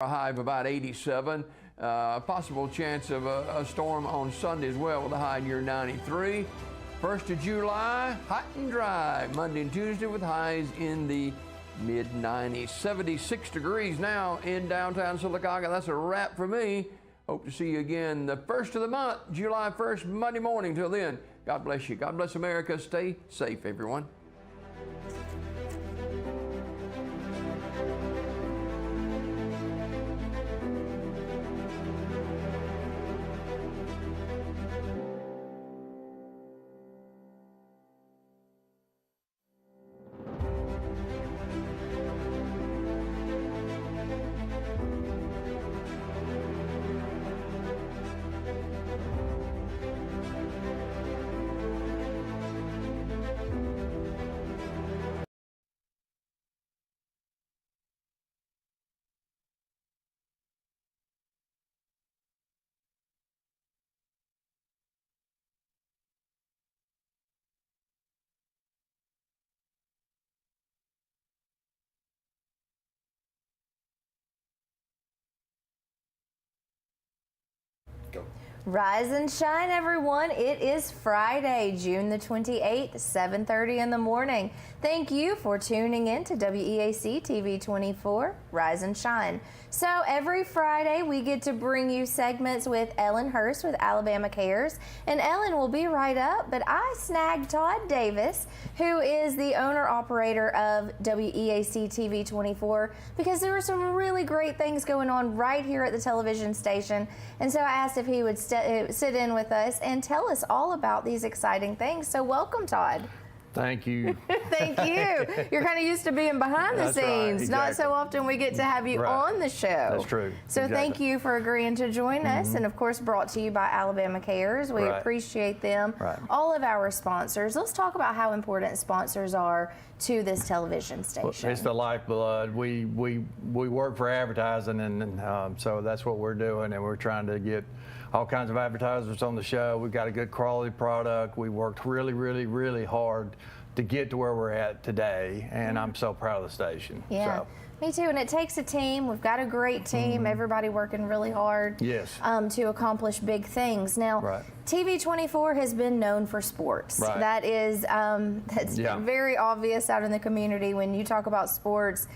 A high of about 87. Possible chance of a storm on Sunday as well with a high near 93. 1st of July, hot and dry. Monday and Tuesday with highs in the mid-90s. 76 degrees now in downtown Sylacauga. That's a wrap for me. Hope to see you again the 1st of the month, July 1st, Monday morning. Till then, God bless you. God bless America. Stay safe, everyone. Go. Rise and shine, everyone. It is Friday, June the 28th, 7:30 in the morning. Thank you for tuning in to WEAC TV 24, Rise and Shine. So every Friday we get to bring you segments with Ellen Hurst with Alabama Cares, and Ellen will be right up, but I snagged Todd Davis, who is the owner-operator of WEAC TV 24, because there were some really great things going on right here at the television station, and so I asked if he would sit in with us and tell us all about these exciting things. So welcome, Todd. Thank you. Thank you. You're kind of used to being behind the That's scenes. right, exactly. Not so often we get to have you on the show. That's true. So exactly. Thank you for agreeing to join us, and of course brought to you by Alabama Cares. We appreciate them. All of our sponsors. Let's talk about how important sponsors are to this television station. Well, it's the lifeblood. We work for advertising, and so that's what we're doing, and we're trying to get all kinds of advertisers on the show. We've got a good quality product. We worked really, really, really hard to get to where we're at today, and I'm so proud of the station. Yeah. So. Me too, and it takes a team. We've got a great team, everybody working really hard to accomplish big things. Now, TV 24 has been known for sports. That is that's very obvious out in the community. When you talk about sports,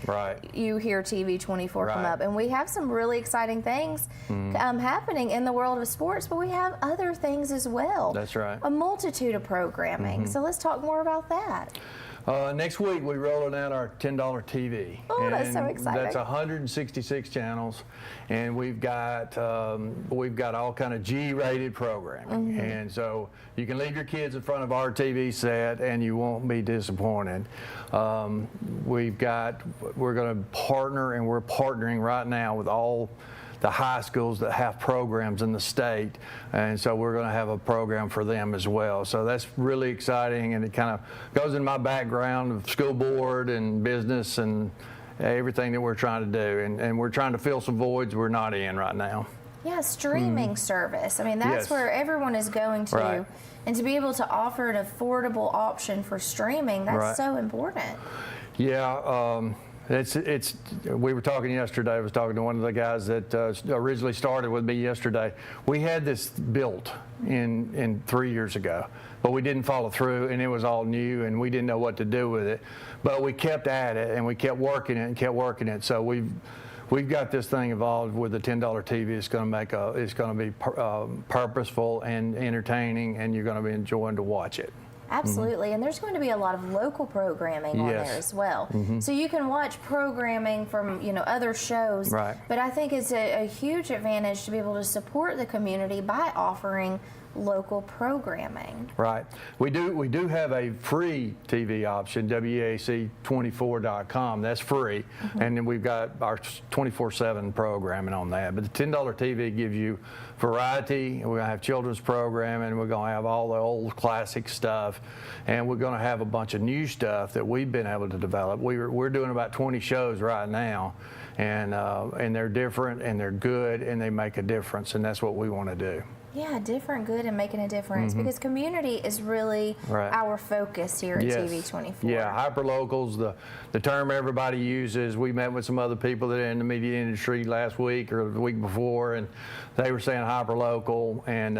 you hear TV 24 come up. And we have some really exciting things happening in the world of sports, but we have other things as well. That's right. A multitude of programming. So let's talk more about that. Next week, we're rolling out our $10 TV. Oh, that's so exciting. That's 166 channels, and we've got all kind of G-rated programming. And so you can leave your kids in front of our TV set, and you won't be disappointed. We're going to partner, and we're partnering right now with all the high schools that have programs in the state, and so we're going to have a program for them as well. So that's really exciting, and it kind of goes in my background of school board and business and everything that we're trying to do, and we're trying to fill some voids we're not in right now. Yeah, streaming service. I mean, that's where everyone is going to. And to be able to offer an affordable option for streaming, that's so important. Yeah. We were talking yesterday. I was talking to one of the guys that originally started with me yesterday. We had this built in 3 years ago, but we didn't follow through, and it was all new, and we didn't know what to do with it. But we kept at it, and we kept working it and kept working it. So we've got this thing involved with the $10 TV. It's going to be purposeful and entertaining, and you're going to be enjoying to watch it. Absolutely, and there's going to be a lot of local programming on there as well. So you can watch programming from other shows, but I think it's a huge advantage to be able to support the community by offering local programming. We do have a free TV option, WEAC24.com. That's free, and then we've got our 24/7 programming on that. But the $10 TV gives you variety. We're going to have children's programming. We're going to have all the old classic stuff, and we're going to have a bunch of new stuff that we've been able to develop. We're doing about 20 shows right now, and they're different, and they're good, and they make a difference, and that's what we want to do. Yeah, different good and making a difference because community is really Right. our focus here at Yes. TV24. Yeah, hyperlocals, the term everybody uses. We met with some other people that are in the media industry last week or the week before, and they were saying hyperlocal. And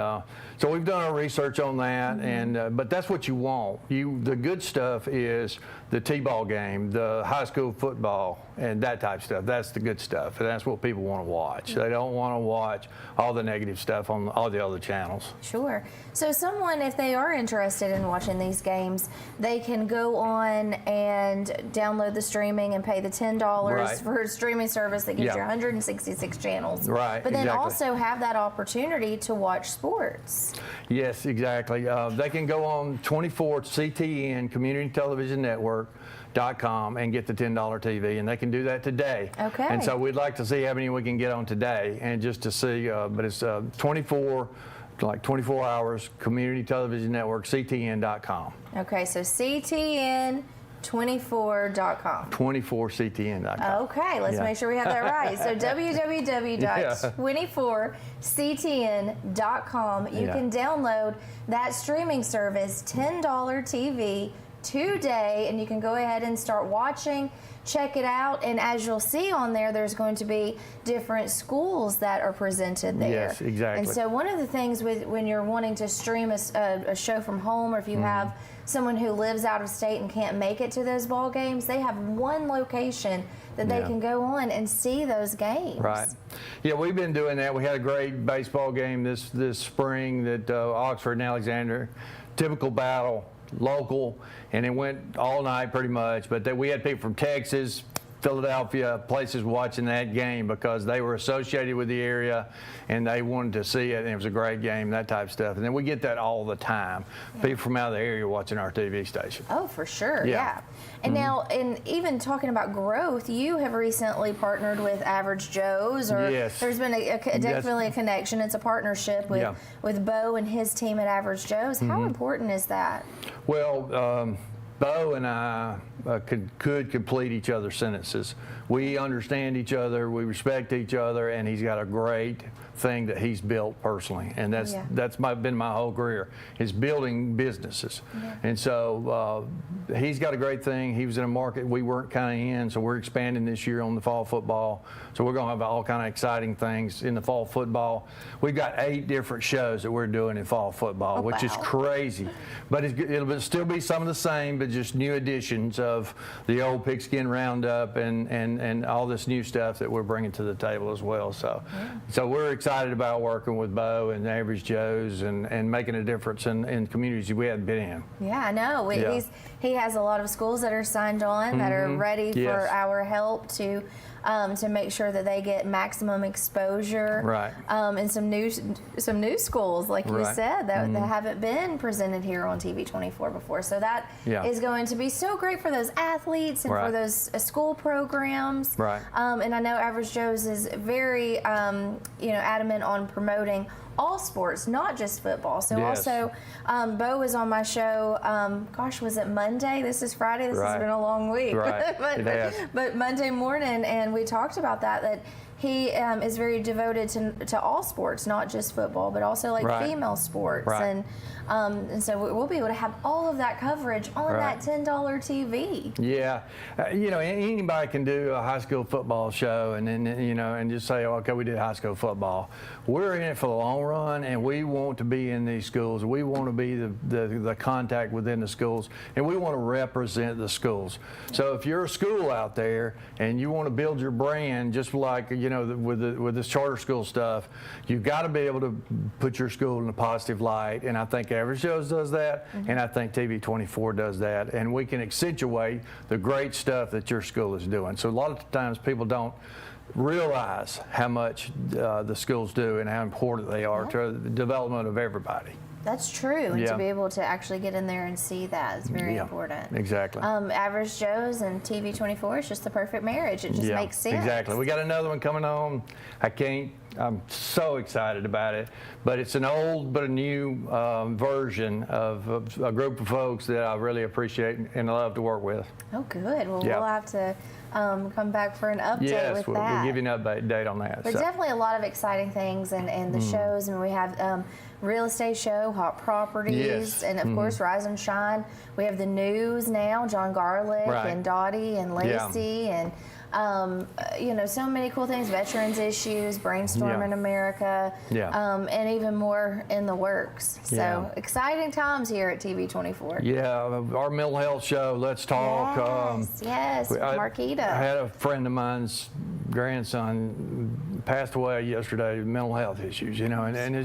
so we've done our research on that. And but that's what you want. The good stuff is the T-ball game, the high school football, and that type of stuff. That's the good stuff, and that's what people want to watch. They don't want to watch all the negative stuff on all the other channels. Sure. So someone, if they are interested in watching these games, they can go on and download the streaming and pay the $10 Right. for a streaming service that gives Yeah. you 166 channels. Right, But then exactly. also have that opportunity to watch sports. Yes, exactly. They can go on 24 CTN Community Television Network.com and get the $10 TV, and they can do that today. Okay. And so we'd like to see how many we can get on today, and just to see, but it's 24 hours, Community Television Network, CTN.com. Okay, so CTN24.com. 24CTN.com. Okay, let's Yeah. make sure we have that right. So www.24ctn.com. You Yeah. can download that streaming service, $10 TV today, and you can go ahead and start watching, check it out, and as you'll see on there, there's going to be different schools that are presented there. Yes, exactly. And so one of the things with when you're wanting to stream a show from home, or if you Mm-hmm. have someone who lives out of state and can't make it to those ball games, they have one location that they Yeah. can go on and see those games. Right. Yeah, we've been doing that. We had a great baseball game this spring that Oxford and Alexander, typical battle, local, and it went all night pretty much. But we had people from Texas, Philadelphia, places watching that game because they were associated with the area and they wanted to see it, and it was a great game, that type of stuff. And then we get that all the time. People from out of the area watching our TV station. Oh, for sure, Yeah. yeah. And now, and even talking about growth, you have recently partnered with Average Joe's, or Yes. there's been definitely a connection. It's a partnership with, Yeah. with Bo and his team at Average Joe's. How important is that? Well, Bo and I could complete each other's sentences. We understand each other, we respect each other, and he's got a great thing that he's built personally, and that's Yeah. been my whole career, is building businesses. And so he's got a great thing. He was in a market we weren't kind of in, so we're expanding this year on the fall football. So we're going to have all kind of exciting things in the fall football. We've got 8 different shows that we're doing in fall football, which is wow. crazy. But it'll still be some of the same, but just new additions of the old pigskin roundup and all this new stuff that we're bringing to the table as well. So we're excited about working with Bo and Average Joe's and making a difference in communities we hadn't been in. Yeah, I know. Yeah. He has a lot of schools that are signed on that are ready for Yes. our help to make sure that they get maximum exposure. Right. And some new schools, like you Right. said, that haven't been presented here on TV24 before. So that Yeah. is going to be so great for those athletes and for Right. those school programs. Right. And I know Average Joe's is very adamant on promoting all sports, not just football. So Yes. also, Bo was on my show. Was it Monday? This is Friday. This has Right. been a long week. Right. It has. but Monday morning, and we talked about that he is very devoted to all sports, not just football, but also like Right. female sports. Right. And so we'll be able to have all of that coverage on Right. that $10 TV. Yeah, anybody can do a high school football show and then and just say, oh, okay, we did high school football. We're in it for the long run, and we want to be in these schools. We want to be the contact within the schools, and we want to represent the schools. So if you're a school out there and you want to build your brand, just like with this charter school stuff, you've got to be able to put your school in a positive light, and I think Average Joe's does that, and I think TV24 does that, and we can accentuate the great stuff that your school is doing. So a lot of times people don't realize how much the schools do and how important they are to the development of everybody. That's true. And Yeah. to be able to actually get in there and see that is very Yeah, important. exactly. Average Joe's and TV24 is just the perfect marriage. It just Yeah, makes sense. exactly. We got another one coming on. I'm so excited about it, but it's an old but a new version of a group of folks that I really appreciate and love to work with. Oh, good. Well, Yeah. we'll have to come back for an update Yes, with we'll that. give you an update on that. But So, definitely a lot of exciting things and the shows, and we have real estate show, Hot Properties, Yes. and of course Rise and Shine. We have the news now, John Garlick Right. and Dottie and Lacey, and so many cool things, veterans issues, Brainstorm Yeah. in America, Yeah. and even more in the works. So Yeah. exciting times here at TV24. yeah, our mental health show, Let's Talk. Yes, Marquita. I had a friend of mine's grandson passed away yesterday with mental health issues, and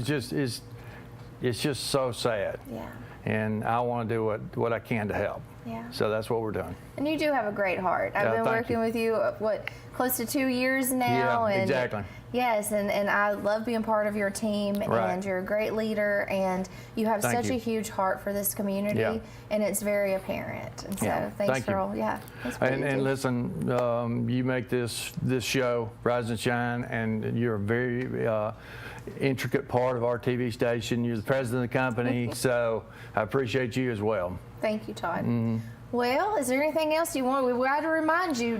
it's just so sad. Yeah. And I want to do what I can to help. Yeah. So that's what we're doing. And you do have a great heart. I've Yeah, been thank working you. with you, close to 2 years now. Yeah, and exactly. Yes, and I love being part of your team, Right. and you're a great leader, and you have Thank such you. a huge heart for this community, Yeah. and it's very apparent. And so Yeah, thanks thank for you. all, thanks for what you And do. listen, you make this show, Rise and Shine, and you're a very intricate part of our TV station. You're the president of the company, so I appreciate you as well. Thank you, Todd. Mm-hmm. Well, is there anything else you want? We got to remind you,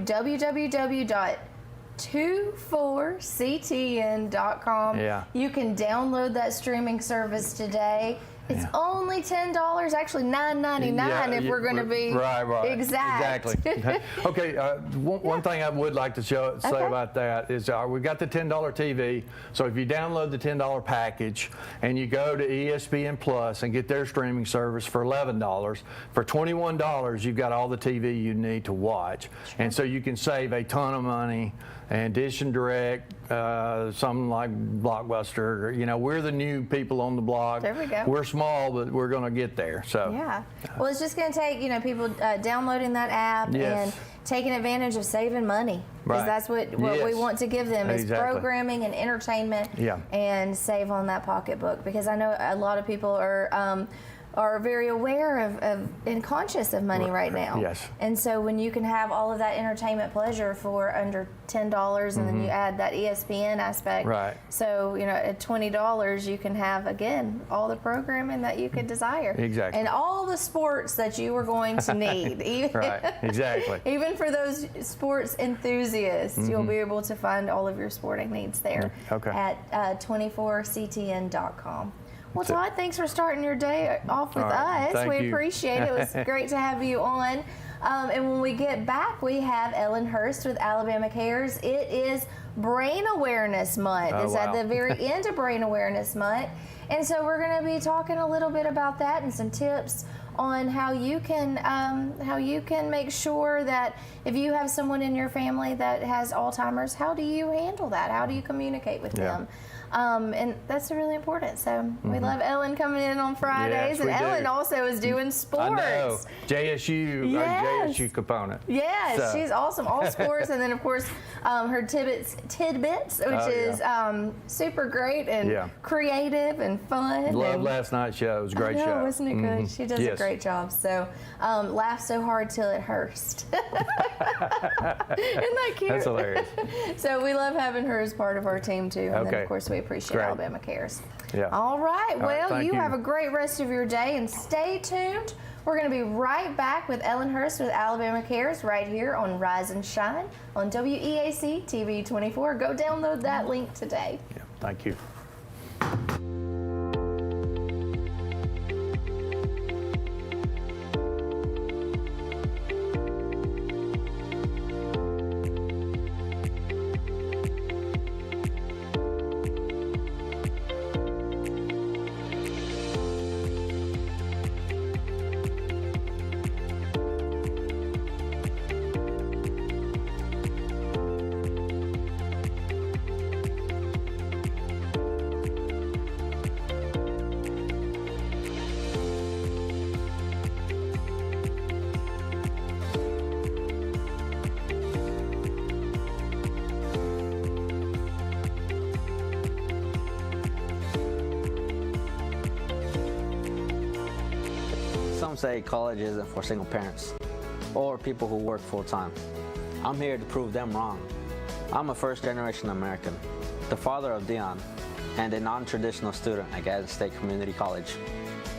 www.24ctn.com. Yeah. You can download that streaming service today. It's Yeah. only $10, actually $9.99 if we're going to be right. exact. Exactly. Okay, one thing I would like to say Okay. about that is we've got the $10 TV. So if you download the $10 package and you go to ESPN Plus and get their streaming service for $11, for $21 you've got all the TV you need to watch, and so you can save a ton of money. And Dish and Direct, something like Blockbuster, we're the new people on the block. There we go. We're small, but we're going to get there. So Yeah. Well, it's just going to take, people downloading that app Yes. and taking advantage of saving money. Because Right. that's what we Yes. want to give them is Exactly. programming and entertainment, Yeah. and save on that pocketbook. Because I know a lot of people are very aware of and conscious of money right now. Yes. And so when you can have all of that entertainment pleasure for under $10, and then you add that ESPN aspect. Right. So, at $20 you can have, again, all the programming that you could desire. Exactly. And all the sports that you are going to need. Even, Right, exactly. Even for those sports enthusiasts, you'll be able to find all of your sporting needs there Okay. at 24ctn.com. Well, That's it. Todd, thanks for starting your day off with All right, us. thank We you. appreciate it. It was great to have you on. And when we get back, we have Ellen Hurst with Alabama Cares. It is Brain Awareness Month. Oh, It's at wow. the very end of Brain Awareness Month. And so we're going to be talking a little bit about that and some tips on how you can make sure that if you have someone in your family that has Alzheimer's, how do you handle that? How do you communicate with Yeah. them? And that's really important. So we love Ellen coming in on Fridays, Yes, and we do. Ellen also is doing sports. I know. JSU, Yes. JSU component. Yes, So. she's awesome. All sports, and then of course her tidbits, which Oh, is super great and Yeah. creative and fun. Loved and last night's show. It was a great I know, show. wasn't it good? She does a Yes. great job. So laugh so hard till it hurts. Isn't that cute? That's hilarious. So we love having her as part of our team too. And then Okay. of course we appreciate Great. Alabama Cares. Yeah. All right. All right, Well, thank you you. have a great rest of your day, and stay tuned. We're going to be right back with Ellen Hurst with Alabama Cares right here on Rise and Shine on WEAC TV 24. Go download that link today. Yeah, thank you. Some say college isn't for single parents or people who work full-time. I'm here to prove them wrong. I'm a first-generation American, the father of Dion, and a non-traditional student at Gadsden State Community College.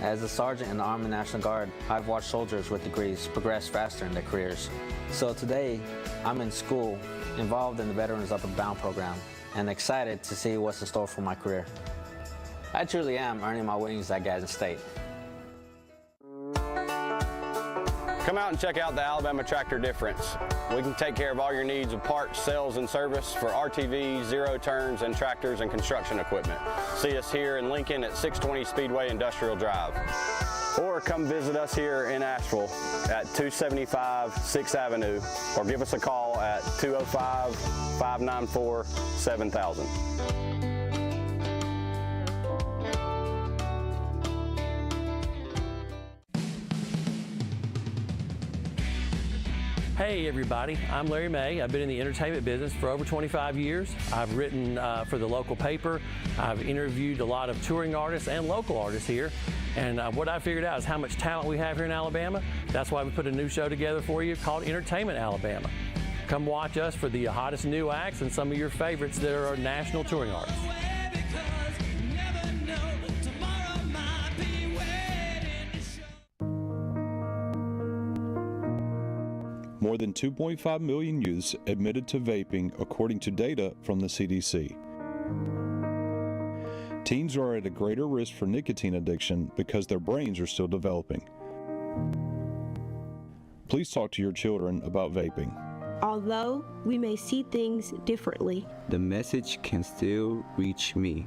As a sergeant in the Army National Guard, I've watched soldiers with degrees progress faster in their careers. So today, I'm in school, involved in the Veterans Upward Bound program, and excited to see what's in store for my career. I truly am earning my wings at Gadsden State. Come out and check out the Alabama Tractor Difference. We can take care of all your needs of parts, sales, and service for RTVs, zero turns, and tractors and construction equipment. See us here in Lincoln at 620 Speedway Industrial Drive. Or come visit us here in Asheville at 275 6th Avenue, or give us a call at 205-594-7000. Hey everybody, I'm Larry May. I've been in the entertainment business for over 25 years. I've written for the local paper. I've interviewed a lot of touring artists and local artists here. And what I figured out is how much talent we have here in Alabama. That's why we put a new show together for you called Entertainment Alabama. Come watch us for the hottest new acts and some of your favorites that are national touring artists. More than 2.5 million youths admitted to vaping, according to data from the CDC. Teens are at a greater risk for nicotine addiction because their brains are still developing. Please talk to your children about vaping. Although we may see things differently, the message can still reach me.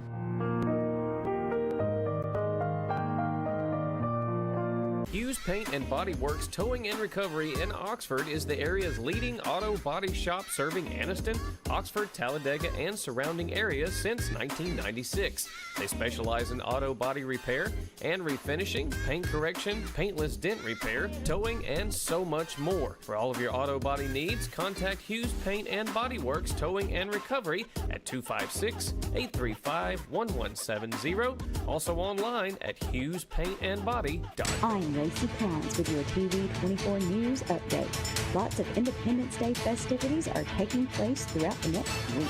Hughes Paint and Body Works Towing and Recovery in Oxford is the area's leading auto body shop, serving Anniston, Oxford, Talladega, and surrounding areas since 1996. They specialize in auto body repair and refinishing, paint correction, paintless dent repair, towing, and so much more. For all of your auto body needs, contact Hughes Paint and Body Works Towing and Recovery at 256-835-1170. Also online at hughespaintandbody.com. I'm Lacey Collins with your TV 24 News Update. Lots of Independence Day festivities are taking place throughout the next week.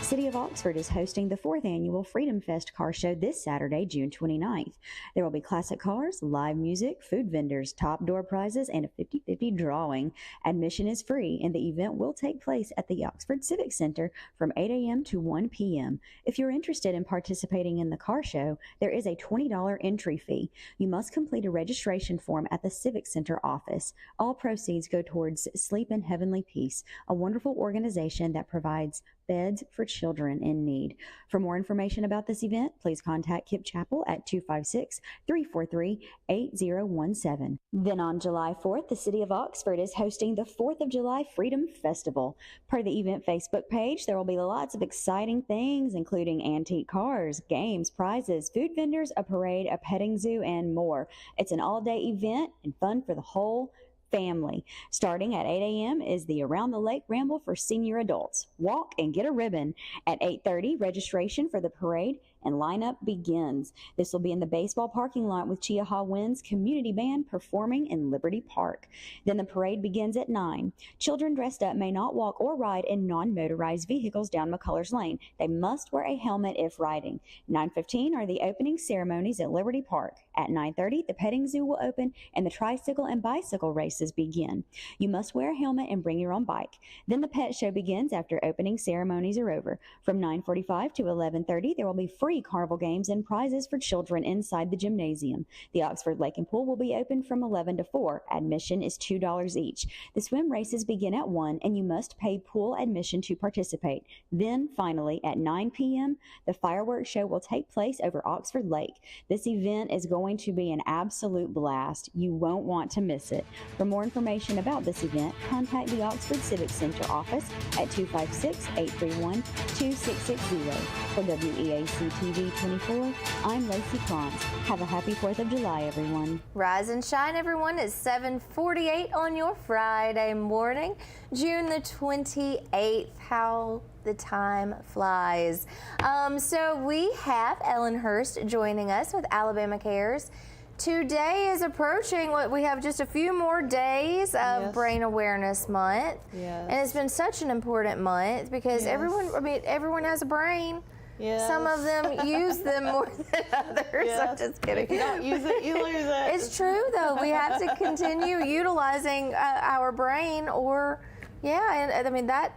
City of Oxford is hosting the 4th annual Freedom Fest car show this Saturday, June 29th. There will be classic cars, live music, food vendors, top door prizes, and a 50-50 drawing. Admission is free, and the event will take place at the Oxford Civic Center from 8 a.m. to 1 p.m. If you're interested in participating in the car show, there is a $20 entry fee. You must complete a registration form at the Civic Center office. All proceeds go towards Sleep in Heavenly Peace, a wonderful organization that provides beds for children in need. For more information about this event, please contact Kip Chappell at 256-343-8017. Then on July 4th, the City of Oxford is hosting the 4th of July Freedom Festival. Per the event Facebook page, there will be lots of exciting things, including antique cars, games, prizes, food vendors, a parade, a petting zoo, and more. It's an all-day event and fun for the whole family. Starting at 8 a.m. is the Around the Lake Ramble for senior adults. Walk and get a ribbon. At 8:30, registration for the parade and lineup begins. This will be in the baseball parking lot with Chiaha Winds Community Band performing in Liberty Park. Then the parade begins at 9. Children dressed up may not walk or ride in non-motorized vehicles down McCullers Lane. They must wear a helmet if riding. 9:15 are the opening ceremonies at Liberty Park. At 9:30, the petting zoo will open and the tricycle and bicycle races begin. You must wear a helmet and bring your own bike. Then the pet show begins after opening ceremonies are over. From 9:45 to 11:30, there will be free carnival games and prizes for children inside the gymnasium. The Oxford Lake and Pool will be open from 11 to 4. Admission is $2 each. The swim races begin at 1, and you must pay pool admission to participate. Then, finally, at 9 p.m., the fireworks show will take place over Oxford Lake. This event is going to be an absolute blast. You won't want to miss it. For more information about this event, contact the Oxford Civic Center office at 256-831-2660. For WEAC TV 24, I'm Lacey Krantz. Have a happy 4th of July, everyone. Rise and shine, everyone. It's 7:48 on your Friday morning, June the 28th. How the time flies. So we have Ellen Hurst joining us with Alabama Cares. Today is approaching what we have just a few more days of Brain Awareness Month. Yes. And it's been such an important month because everyone has a brain. Yes. Some of them use them more than others. Yes. I'm just kidding. If you don't use it, you lose it. It's true, though. We have to continue utilizing our brain, or, yeah, and I mean, that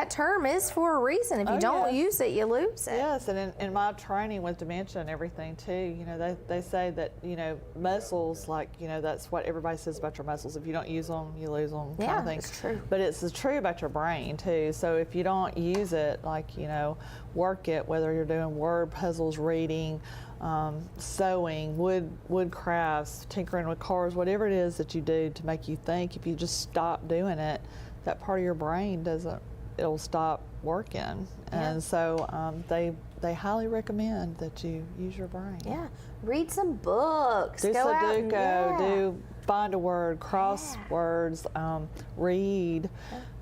term is for a reason. If you don't use it, you lose it. Yes, and in my training with dementia and everything too, you know, they say that, you know, muscles, like, you know, that's what everybody says about your muscles. If you don't use them, you lose them, kind of thing. It's true. But it's true about your brain too. So if you don't use it, like, you know, work it, whether you're doing word puzzles, reading, sewing, wood crafts, tinkering with cars, whatever it is that you do to make you think, if you just stop doing it, that part of your brain it'll stop working. And so they highly recommend that you use your brain. Yeah, read some books. Do Go out and, Sudoku, do find a word, crosswords, read,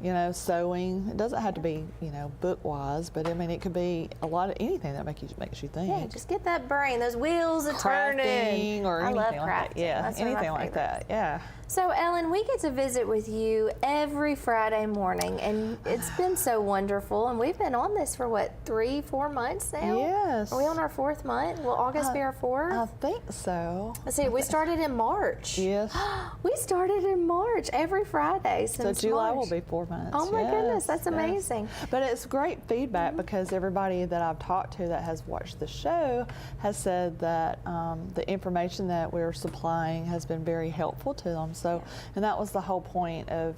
you know, sewing. It doesn't have to be, you know, book-wise, but I mean, it could be a lot of anything that makes you think. Yeah, just get that brain, those wheels are turning. Crafting or anything love like crafting. that. Yeah, That's one of my anything like that. Yeah. So, Ellen, we get to visit with you every Friday morning, and it's been so wonderful. And we've been on this for, what, 3-4 months now? Yes. Are we on our 4th month? Will August be our 4th? I think so. Let's see, we started in March. Yes. We started in March, every Friday since So July March. will be 4 months. Oh my goodness, that's yes. amazing. But it's great feedback because everybody that I've talked to that has watched the show has said that the information that we're supplying has been very helpful to them. So, and that was the whole point of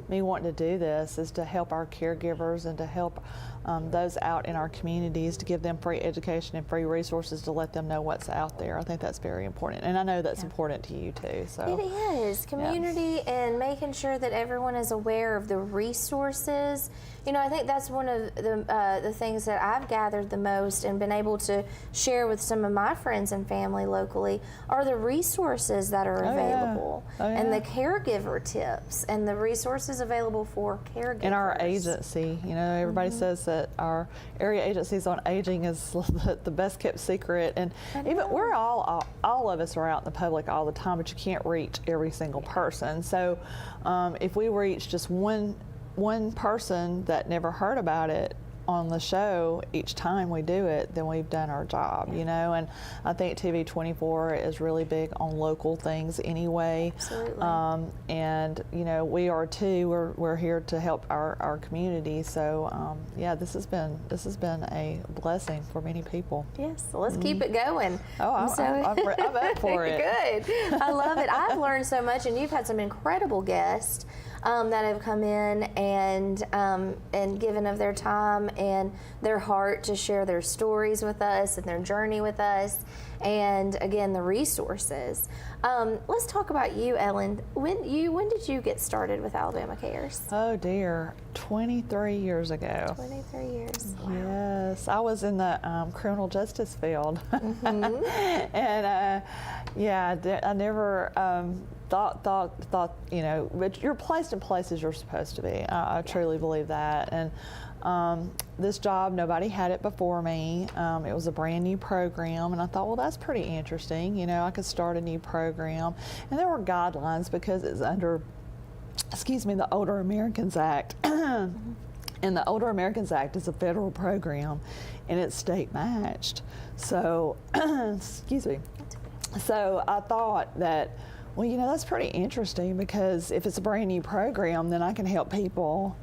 me wanting to do this, is to help our caregivers and to help those out in our communities, to give them free education and free resources to let them know what's out there. I think that's very important, and I know that's important to you too. So it is community and making sure that everyone is aware of the resources. You know, I think that's one of the things that I've gathered the most and been able to share with some of my friends and family locally are the resources that are available and the caregiver tips and the resources available for caregivers. In our agency, you know, everybody says that our area agencies on aging is the best kept secret, and even we're all of us are out in the public all the time, but you can't reach every single person. So if we reach just one person that never heard about it on the show each time we do it, then we've done our job, you know. And I think TV24 is really big on local things anyway. Absolutely. And you know, we are too. We're here to help our community. So yeah, this has been a blessing for many people. Yes, so let's keep it going. Oh, I'm up for it. Good. I love it. I've learned so much, and you've had some incredible guests that have come in and given of their time and their heart to share their stories with us and their journey with us, and again, the resources. Let's talk about you, Ellen. When did you get started with Alabama Cares? Oh dear, 23 years ago. 23 years. Wow. Yes, I was in the criminal justice field, and yeah, I never thought, you know, but you're placed in places you're supposed to be. I truly believe that. And this job, nobody had it before me. It was a brand new program, and I thought, well, that's pretty interesting. You know, I could start a new program. And there were guidelines because it's under, the Older Americans Act. And the Older Americans Act is a federal program, and it's state matched. So, So I thought that, well, you know, that's pretty interesting, because if it's a brand new program, then I can help people,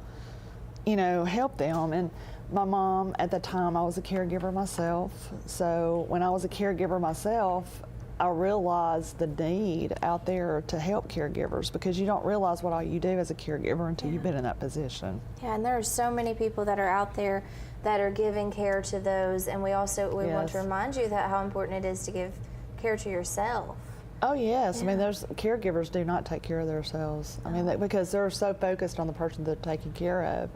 you know, help them. And my mom, at the time, I was a caregiver myself. So when I was a caregiver myself, I realized the need out there to help caregivers, because you don't realize what all you do as a caregiver until you've been in that position. Yeah, and there are so many people that are out there that are giving care to those, and we want to remind you that how important it is to give care to yourself. Oh yes, I mean, there's caregivers do not take care of themselves. I mean, because they're so focused on the person they're taking care of.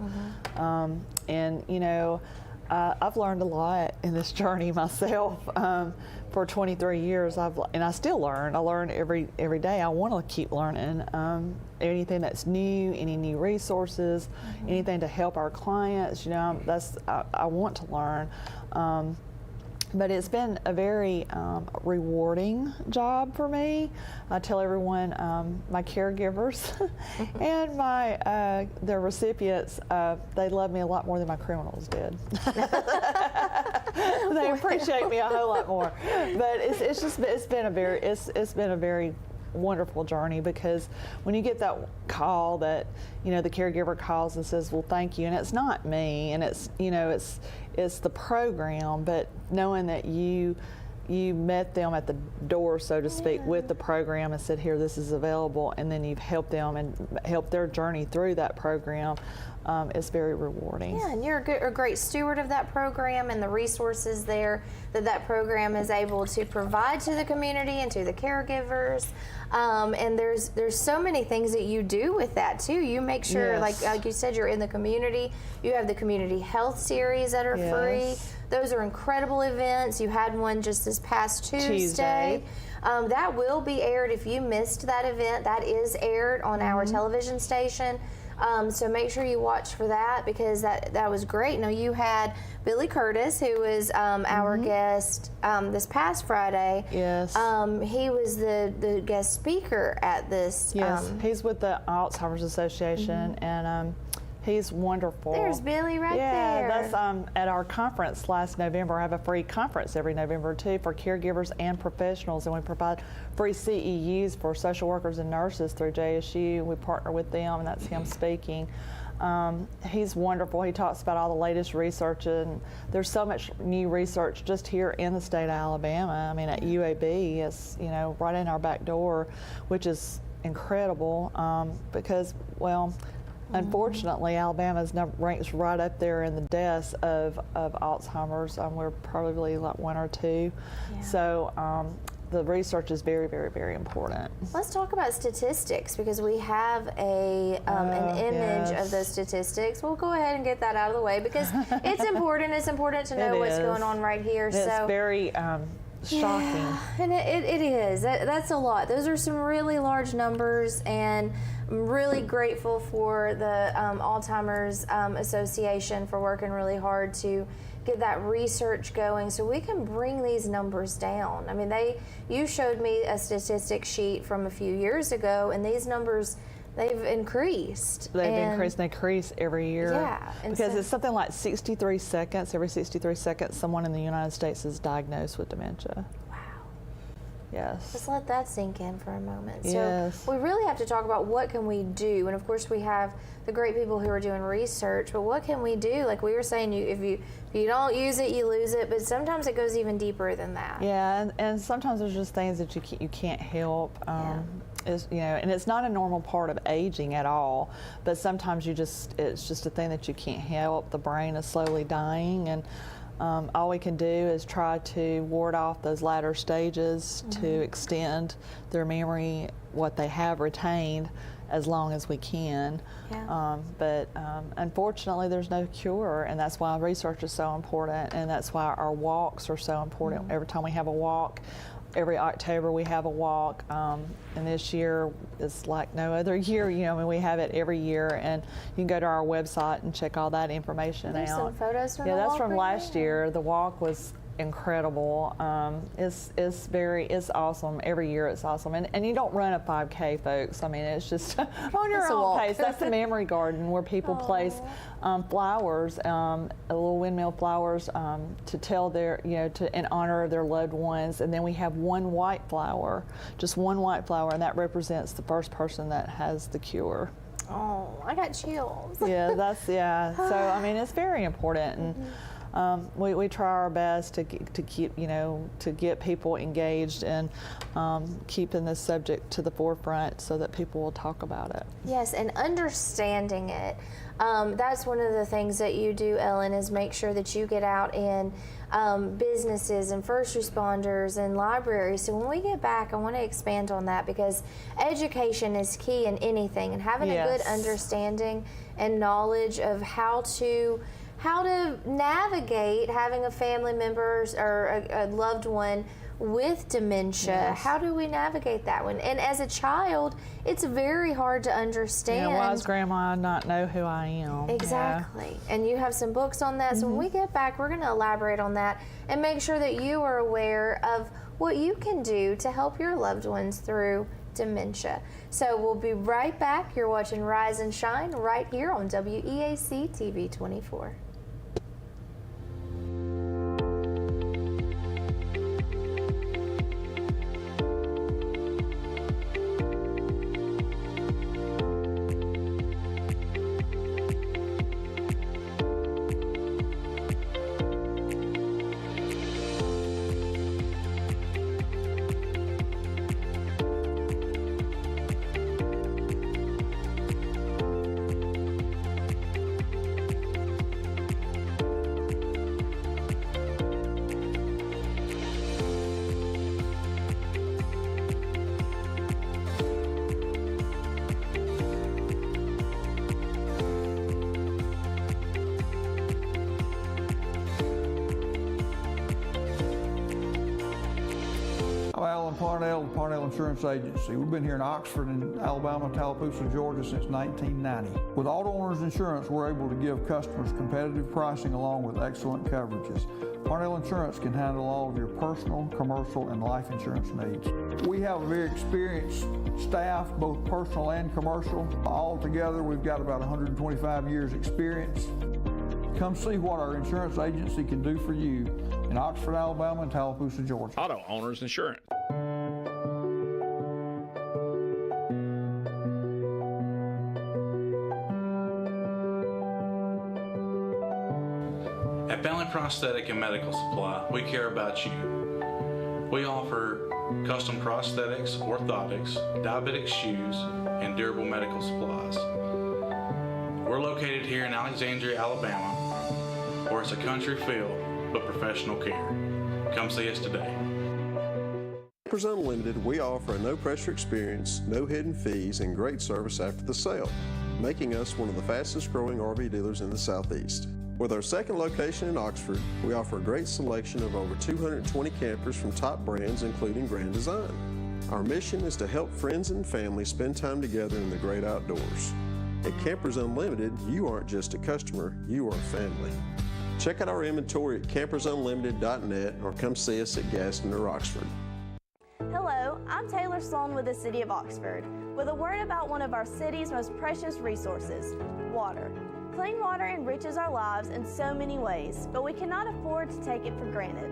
And you know, I've learned a lot in this journey myself. For 23 years, and I still learn. I learn every day. I want to keep learning. Anything that's new, any new resources, anything to help our clients. You know, I want to learn. But it's been a very rewarding job for me. I tell everyone, my caregivers and their recipients, they love me a lot more than my criminals did. appreciate me a whole lot more. But it's been a very wonderful journey, because when you get that call that, you know, the caregiver calls and says, well, thank you, and it's not me, and it's, you know, it's the program, but knowing that you met them at the door, so to speak, with the program and said, here, this is available, and then you've helped them and helped their journey through that program, is very rewarding. Yeah, and you're a great steward of that program and the resources there that program is able to provide to the community and to the caregivers. And there's so many things that you do with that too. You make sure, Yes. like you said, you're in the community. You have the community health series that are free. Those are incredible events. You had one just this past Tuesday. That will be aired if you missed that event. That is aired on our television station. So make sure you watch for that, because that was great. Now, you had Billy Curtis, who was our guest this past Friday. Yes. He was the guest speaker at this. Yes, he's with the Alzheimer's Association, and he's wonderful. There's Billy right there. Yeah, that's at our conference last November. I have a free conference every November too for caregivers and professionals, and we provide free CEUs for social workers and nurses through JSU. We partner with them, and that's him speaking. He's wonderful. He talks about all the latest research, and there's so much new research just here in the state of Alabama. I mean, at UAB, it's, you know, right in our back door, which is incredible, because, well, unfortunately, Alabama's ranks right up there in the deaths of Alzheimer's. We're probably like 1 or 2. Yeah. So the research is very, very, very important. Let's talk about statistics, because we have an image of those statistics. We'll go ahead and get that out of the way, because it's important. It's important to know what's going on right here. It's very shocking. Yeah, and it is. That's a lot. Those are some really large numbers, and I'm really grateful for the Alzheimer's Association for working really hard to get that research going so we can bring these numbers down. I mean, you showed me a statistic sheet from a few years ago, and these numbers, they've increased. They've increased, and they increase every year. Yeah. Because it's something like 63 seconds, every 63 seconds, someone in the United States is diagnosed with dementia. Yes. Let's let that sink in for a moment. Yes. So we really have to talk about what can we do, and of course we have the great people who are doing research, but what can we do? Like we were saying, if you don't use it, you lose it, but sometimes it goes even deeper than that. Yeah, and sometimes there's just things that you can't help. You know, and it's not a normal part of aging at all, but sometimes it's just a thing that you can't help. The brain is slowly dying, and all we can do is try to ward off those latter stages to extend their memory, what they have retained, as long as we can. Yeah. But unfortunately, there's no cure, and that's why research is so important, and that's why our walks are so important. Every time we have a walk, every October we have a walk, and this year is like no other year. You know, I mean, we have it every year, and you can go to our website and check all that information There's out. some photos from Yeah, the that's walk from right last there. year. The walk was incredible. It's awesome. Every year it's awesome. And you don't run a 5K, folks. I mean, it's just on your It's a own walk. pace. That's the memory garden where people place flowers, little windmill flowers, to tell in honor of their loved ones. And then we have one white flower, just one white flower, and that represents the first person that has the cure. Oh, I got chills. Yeah, So I mean, it's very important, and we try our best to keep to get people engaged and keeping this subject to the forefront so that people will talk about it. Yes, and understanding it. That's one of the things that you do, Ellen, is make sure that you get out in businesses and first responders and libraries. So when we get back, I want to expand on that, because education is key in anything, and having a good understanding and knowledge of how to navigate having a family member or a loved one with dementia. Yes. How do we navigate that one? And as a child, it's very hard to understand. Yeah, why does Grandma not know who I am? Exactly. And you have some books on that. So when we get back, we're going to elaborate on that and make sure that you are aware of what you can do to help your loved ones through dementia. So we'll be right back. You're watching Rise and Shine right here on WEAC TV 24. Parnell with Parnell Insurance Agency. We've been here in Oxford and Alabama, Tallapoosa, Georgia since 1990. With Auto Owners Insurance, we're able to give customers competitive pricing along with excellent coverages. Parnell Insurance can handle all of your personal, commercial, and life insurance needs. We have a very experienced staff, both personal and commercial. All together, we've got about 125 years experience. Come see what our insurance agency can do for you in Oxford, Alabama, and Tallapoosa, Georgia. Auto Owners Insurance. At Bentley Prosthetic and Medical Supply, we care about you. We offer custom prosthetics, orthotics, diabetic shoes, and durable medical supplies. We're located here in Alexandria, Alabama, where it's a country feel but professional care. Come see us today. Campers Unlimited, we offer a no-pressure experience, no hidden fees, and great service after the sale, making us one of the fastest-growing RV dealers in the Southeast. With our second location in Oxford, we offer a great selection of over 220 campers from top brands, including Grand Design. Our mission is to help friends and family spend time together in the great outdoors. At Campers Unlimited, you aren't just a customer, you are family. Check out our inventory at campersunlimited.net or come see us at Gaston or Oxford. Hello, I'm Taylor Sloan with the City of Oxford, with a word about one of our city's most precious resources, water. Clean water enriches our lives in so many ways, but we cannot afford to take it for granted.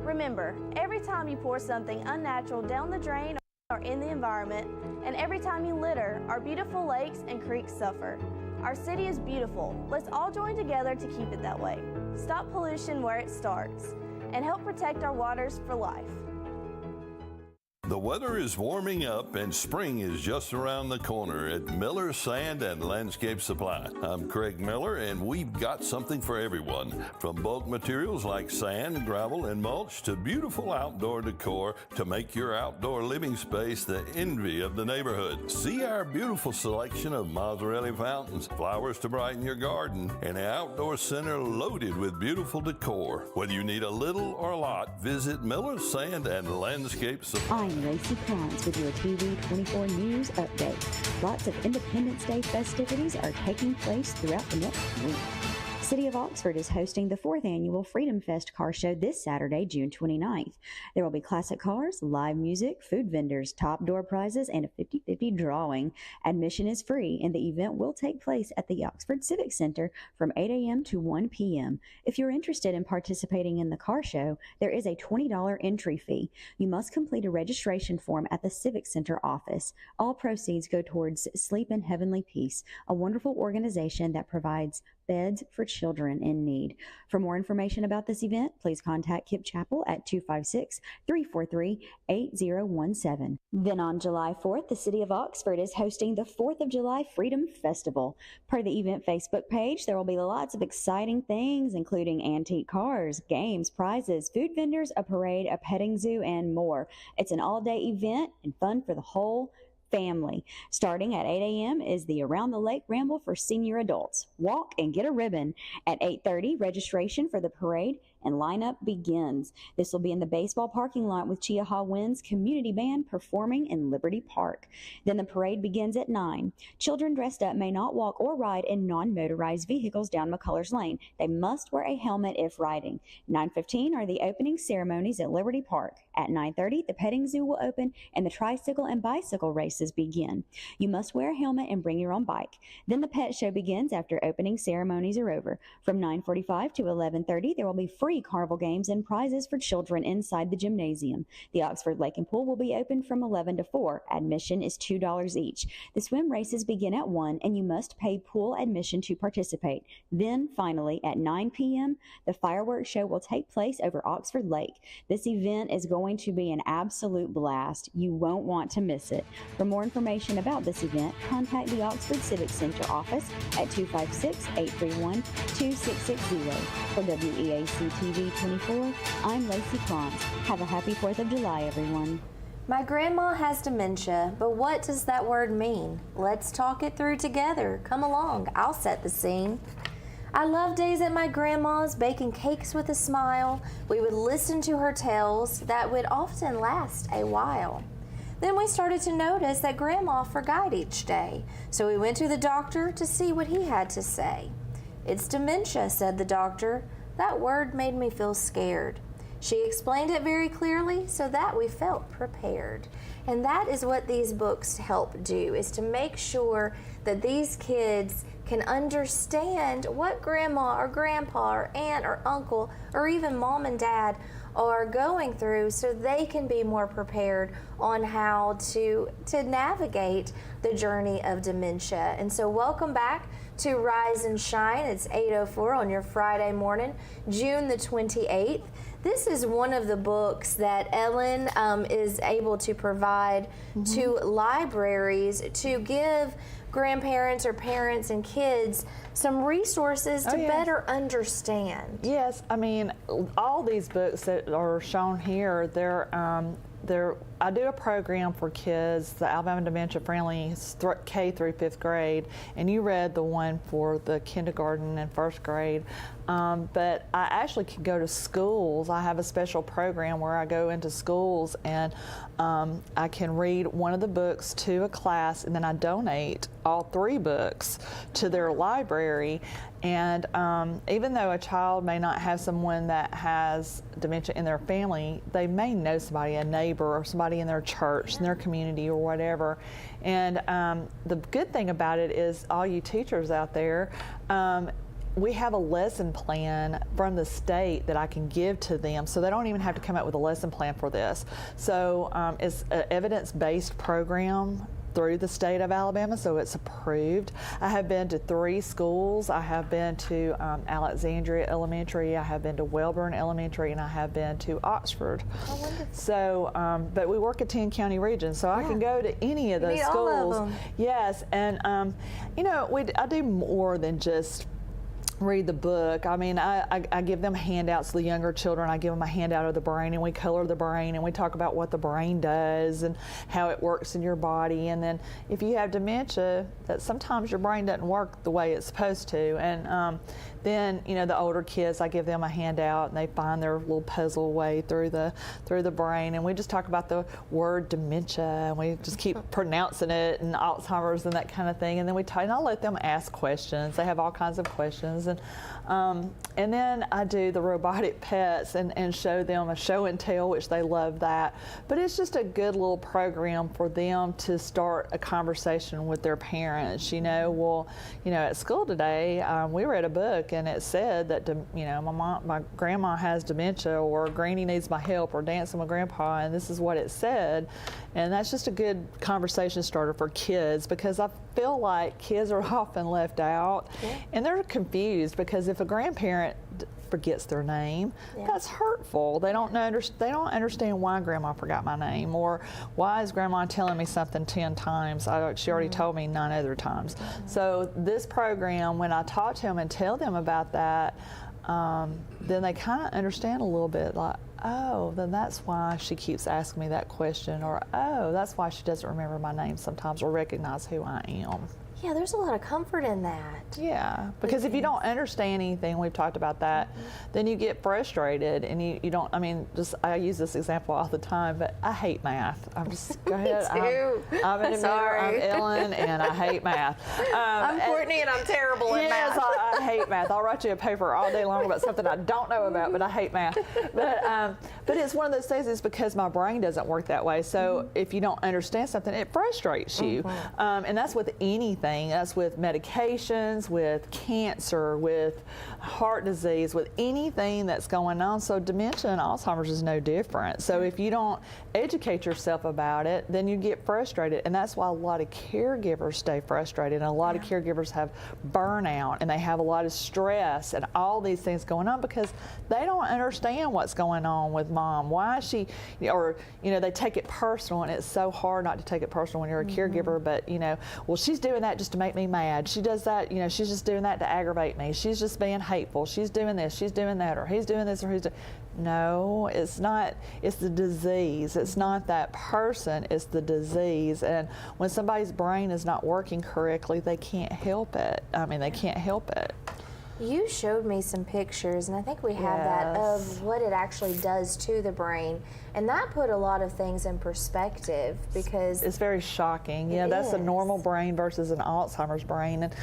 Remember, every time you pour something unnatural down the drain or in the environment, and every time you litter, our beautiful lakes and creeks suffer. Our city is beautiful. Let's all join together to keep it that way. Stop pollution where it starts, and help protect our waters for life. The weather is warming up and spring is just around the corner at Miller Sand and Landscape Supply. I'm Craig Miller and we've got something for everyone. From bulk materials like sand, gravel, and mulch to beautiful outdoor decor to make your outdoor living space the envy of the neighborhood. See our beautiful selection of Mazzarelli fountains, flowers to brighten your garden, and an outdoor center loaded with beautiful decor. Whether you need a little or a lot, visit Miller Sand and Landscape Supply. I'm Lacey Klons with your TV 24 News Update. Lots of Independence Day festivities are taking place throughout the next week. City of Oxford is hosting the 4th annual Freedom Fest Car Show this Saturday, June 29th. There will be classic cars, live music, food vendors, top door prizes, and a 50-50 drawing. Admission is free, and the event will take place at the Oxford Civic Center from 8 a.m. to 1 p.m. If you're interested in participating in the car show, there is a $20 entry fee. You must complete a registration form at the Civic Center office. All proceeds go towards Sleep in Heavenly Peace, a wonderful organization that provides beds for children in need. For more information about this event, please contact Kip Chappell at 256-343-8017. Then on July 4th, the City of Oxford is hosting the 4th of July Freedom Festival. Per the event Facebook page, there will be lots of exciting things, including antique cars, games, prizes, food vendors, a parade, a petting zoo, and more. It's an all-day event and fun for the whole family. Starting at 8 a.m. is the Around the Lake Ramble for senior adults. Walk and get a ribbon. At 8:30, registration for the parade and lineup begins. This will be in the baseball parking lot with Chiaha Wind's community band performing in Liberty Park. Then the parade begins at 9. Children dressed up may not walk or ride in non-motorized vehicles down McCullers Lane. They must wear a helmet if riding. 9:15 are the opening ceremonies at Liberty Park. At 9:30, the petting zoo will open and the tricycle and bicycle races begin. You must wear a helmet and bring your own bike. Then the pet show begins after opening ceremonies are over. From 9:45 to 11:30, there will be free carnival games and prizes for children inside the gymnasium. The Oxford Lake and Pool will be open from 11 to 4. Admission is $2 each. The swim races begin at 1 and you must pay pool admission to participate. Then finally at 9 p.m. the fireworks show will take place over Oxford Lake. This event is going to be an absolute blast. You won't want to miss it. For more information about this event, contact the Oxford Civic Center office at 256-831-2660. For WEAC TV 24, I'm Lacey Klons. Have a happy 4th of July, everyone. My grandma has dementia, but what does that word mean? Let's talk it through together. Come along, I'll set the scene. I loved days at my grandma's baking cakes with a smile. We would listen to her tales that would often last a while. Then we started to notice that Grandma forgot each day, so we went to the doctor to see what he had to say. It's dementia, said the doctor. That word made me feel scared. She explained it very clearly so that we felt prepared. And that is what these books help do, is to make sure that these kids can understand what grandma or grandpa or aunt or uncle or even mom and dad are going through, so they can be more prepared on how to navigate the journey of dementia. And so welcome back to Rise and Shine. It's 8:04 on your Friday morning, June the 28th. This is one of the books that Ellen is able to provide to libraries to give grandparents or parents and kids some resources to better understand. Yes, I mean, all these books that are shown here, I do a program for kids, the Alabama Dementia Friendly K through 5th grade, and you read the one for the kindergarten and 1st grade. But I actually can go to schools. I have a special program where I go into schools and I can read one of the books to a class, and then I donate all 3 books to their library. And even though a child may not have someone that has dementia in their family, they may know somebody, a neighbor or somebody in their church, in their community or whatever. And the good thing about it is, all you teachers out there, we have a lesson plan from the state that I can give to them, so they don't even have to come up with a lesson plan for this. So it's an evidence-based program through the state of Alabama, so it's approved. I have been to 3 schools. I have been to Alexandria Elementary, I have been to Wellborn Elementary, and I have been to Oxford. Oh, wonderful. So, but we work a 10-county region, so I can go to any of those schools. All of them. Yes, and you know, I do more than just read the book. I mean, I give them handouts, the younger children. I give them a handout of the brain, and we color the brain, and we talk about what the brain does and how it works in your body. And then if you have dementia, that sometimes your brain doesn't work the way it's supposed to. And then, you know, the older kids, I give them a handout, and they find their little puzzle way through the brain. And we just talk about the word dementia, and we just keep pronouncing it, and Alzheimer's and that kind of thing. And then and I'll let them ask questions. They have all kinds of questions. And then I do the robotic pets and show them a show and tell, which they love that. But it's just a good little program for them to start a conversation with their parents. You know, well, you know, at school today, we read a book, and it said that, you know, my grandma has dementia, or Granny needs my help, or dancing with Grandpa, and this is what it said. And that's just a good conversation starter for kids, because I feel like kids are often left out, and they're confused, because if a grandparent forgets their name, that's hurtful. They don't understand why Grandma forgot my name, or why is Grandma telling me something 10 times? She already told me 9 other times. So this program, when I talk to them and tell them about that, then they kind of understand a little bit, like, oh, then that's why she keeps asking me that question, or oh, that's why she doesn't remember my name sometimes or recognize who I am. Yeah, there's a lot of comfort in that. Yeah, because if you don't understand anything, we've talked about that, then you get frustrated, and you don't, I mean, I use this example all the time, but I hate math. I'm just, go ahead. Me too. I'm Ellen, and I hate math. I'm Courtney, and I'm terrible at math. Yes, I hate math. I'll write you a paper all day long about something I don't know about, but I hate math. But it's one of those things, it's because my brain doesn't work that way. So if you don't understand something, it frustrates you. And that's with anything. That's with medications, with cancer, with heart disease, with anything that's going on. So dementia and Alzheimer's is no different. So if you don't educate yourself about it, then you get frustrated. And that's why a lot of caregivers stay frustrated. And a lot of caregivers have burnout, and they have a lot of stress and all these things going on, because they don't understand what's going on with mom. Why is she, or, you know, they take it personal, and it's so hard not to take it personal when you're a caregiver, but, you know, well, she's doing that just to make me mad. She does that, you know, she's just doing that to aggravate me. She's just being hateful. She's doing this, she's doing that, or he's doing this, or he's doing... No, it's not. It's the disease. It's not that person, it's the disease. And when somebody's brain is not working correctly, they can't help it. I mean, they can't help it. You showed me some pictures, and I think we have that of what it actually does to the brain, and that put a lot of things in perspective because it's very shocking. Yeah, that's a normal brain versus an Alzheimer's brain. And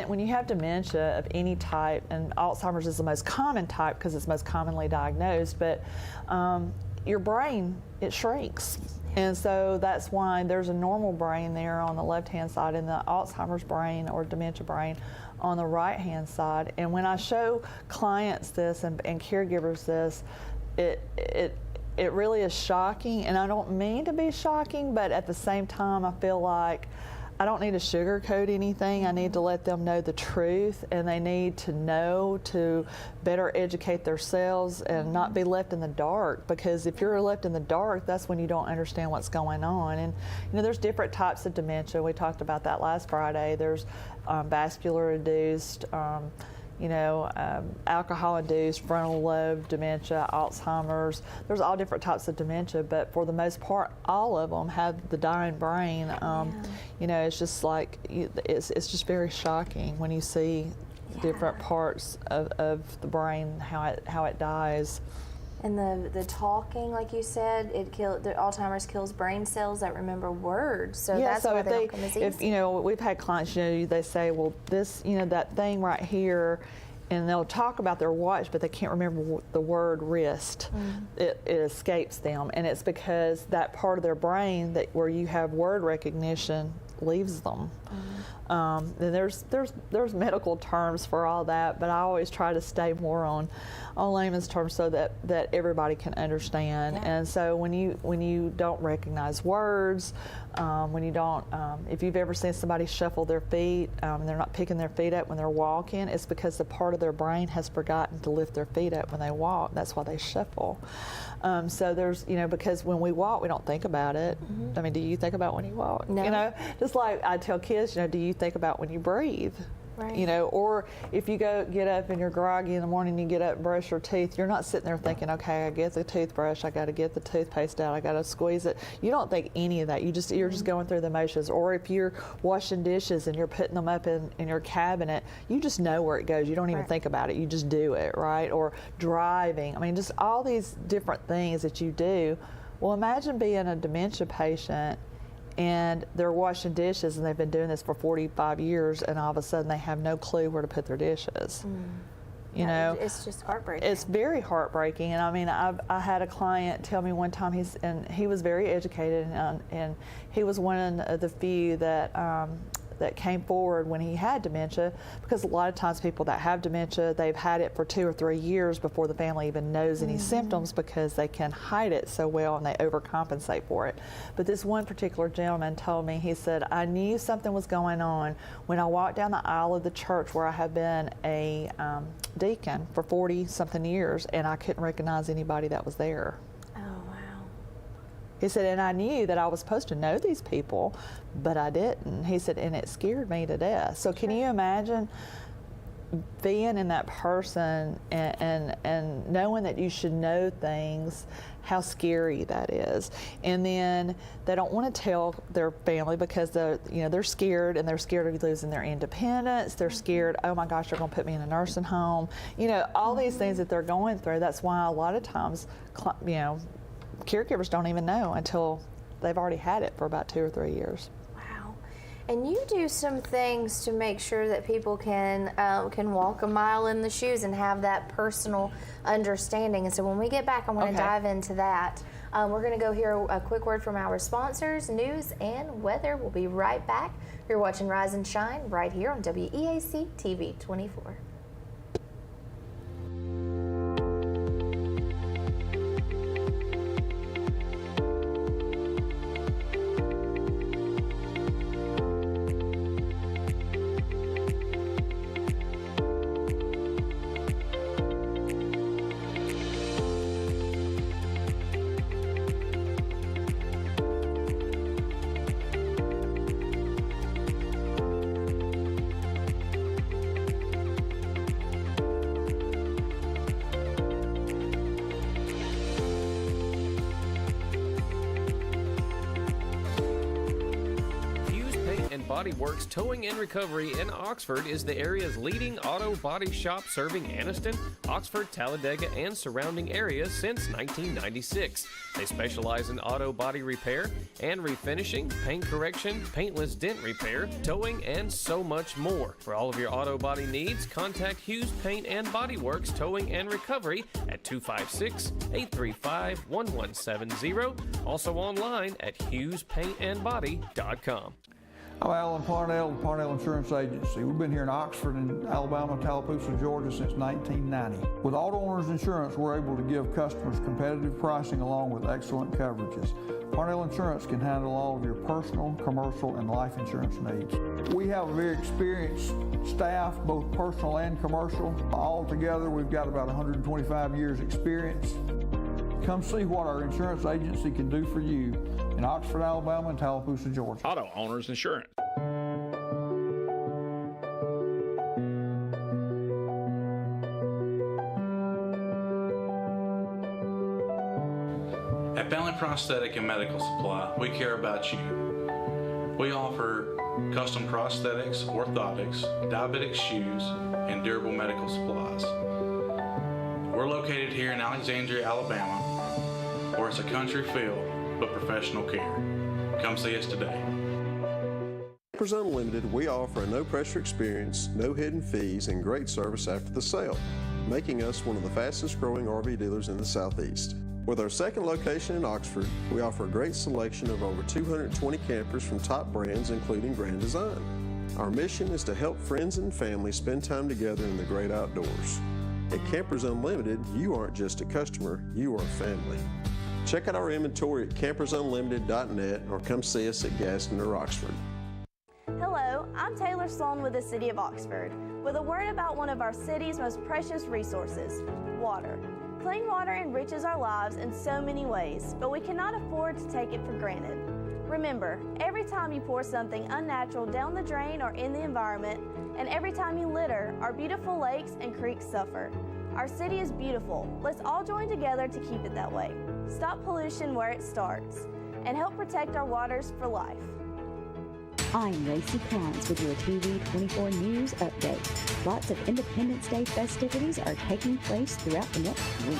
when you have dementia of any type, and Alzheimer's is the most common type because it's most commonly diagnosed, but your brain, it shrinks. And so that's why there's a normal brain there on the left-hand side and the Alzheimer's brain or dementia brain on the right-hand side. And when I show clients this and caregivers this, it really is shocking. And I don't mean to be shocking, but at the same time, I feel like I don't need to sugarcoat anything. I need to let them know the truth, and they need to know to better educate themselves and not be left in the dark, because if you're left in the dark, that's when you don't understand what's going on. And you know, there's different types of dementia. We talked about that last Friday. There's vascular induced, alcohol-induced frontal lobe dementia, Alzheimer's. There's all different types of dementia, but for the most part, all of them have the dying brain. It's just like, it's just very shocking when you see different parts of the brain, how it dies. And the talking, like you said, the Alzheimer's kills brain cells that remember words. So that's why they don't come as easy. If we've had clients, they say, well, this, that thing right here, and they'll talk about their watch, but they can't remember the word wrist. It escapes them, and it's because that part of their brain where you have word recognition leaves them. And there's medical terms for all that, but I always try to stay more on layman's terms so that everybody can understand. And so when you don't recognize words, when you don't, if you've ever seen somebody shuffle their feet and they're not picking their feet up when they're walking, it's because the part of their brain has forgotten to lift their feet up when they walk. That's why they shuffle. So there's, because when we walk, we don't think about it. I mean, do you think about when you walk? No. Just like I tell kids, do you think about when you breathe? Right. Or if you get up and you're groggy in the morning, you get up and brush your teeth, you're not sitting there thinking, okay, I get the toothbrush, I got to get the toothpaste out, I got to squeeze it. You don't think any of that. You're just going through the motions. Or if you're washing dishes and you're putting them up in your cabinet, you just know where it goes. You don't even think about it. You just do it, right? Or driving. I mean, just all these different things that you do. Well, imagine being a dementia patient and they're washing dishes, and they've been doing this for 45 years, and all of a sudden they have no clue where to put their dishes. It's just heartbreaking. It's very heartbreaking. And I mean, I had a client tell me one time, he was very educated, and he was one of the few that came forward when he had dementia, because a lot of times people that have dementia, they've had it for 2 or 3 years before the family even knows any symptoms, because they can hide it so well and they overcompensate for it. But this one particular gentleman told me, he said, I knew something was going on when I walked down the aisle of the church where I have been a deacon for 40-something years, and I couldn't recognize anybody that was there. He said, and I knew that I was supposed to know these people, but I didn't. He said, and it scared me to death. So can you imagine being in that person and knowing that you should know things, how scary that is? And then they don't want to tell their family because they're scared, and they're scared of losing their independence. They're scared, oh my gosh, they're going to put me in a nursing home. All these things that they're going through. That's why a lot of times, caregivers don't even know until they've already had it for about 2 or 3 years. Wow. And you do some things to make sure that people can walk a mile in the shoes and have that personal understanding. And so when we get back, I want to dive into that. We're going to go hear a quick word from our sponsors, news and weather. We'll be right back. You're watching Rise and Shine right here on WEAC TV 24. Body Works Towing and Recovery in Oxford is the area's leading auto body shop serving Anniston, Oxford, Talladega, and surrounding areas since 1996. They specialize in auto body repair and refinishing, paint correction, paintless dent repair, towing, and so much more. For all of your auto body needs, contact Hughes Paint and Body Works Towing and Recovery at 256-835-1170. Also online at HughesPaintandBody.com. I'm Alan Parnell with Parnell Insurance Agency. We've been here in Oxford and Alabama, Tallapoosa, Georgia since 1990. With Auto Owners Insurance, we're able to give customers competitive pricing along with excellent coverages. Parnell Insurance can handle all of your personal, commercial, and life insurance needs. We have a very experienced staff, both personal and commercial. All together, we've got about 125 years experience. Come see what our insurance agency can do for you in Oxford, Alabama, and Tallapoosa, Georgia. Auto Owners Insurance. At Bentley Prosthetic and Medical Supply, we care about you. We offer custom prosthetics, orthotics, diabetic shoes, and durable medical supplies. We're located here in Alexandria, Alabama, where it's a country feel but professional care. Come see us today. Campers Unlimited, we offer a no-pressure experience, no hidden fees, and great service after the sale, making us one of the fastest-growing RV dealers in the Southeast. With our second location in Oxford, we offer a great selection of over 220 campers from top brands, including Grand Design. Our mission is to help friends and family spend time together in the great outdoors. At Campers Unlimited, you aren't just a customer, you are family. Check out our inventory at campersunlimited.net or come see us at Gaston or Oxford. Hello, I'm Taylor Sloan with the City of Oxford, with a word about one of our city's most precious resources, water. Clean water enriches our lives in so many ways, but we cannot afford to take it for granted. Remember, every time you pour something unnatural down the drain or in the environment, and every time you litter, our beautiful lakes and creeks suffer. Our city is beautiful. Let's all join together to keep it that way. Stop pollution where it starts, and help protect our waters for life. I'm Lacey Collins with your TV 24 News Update. Lots of Independence Day festivities are taking place throughout the next week.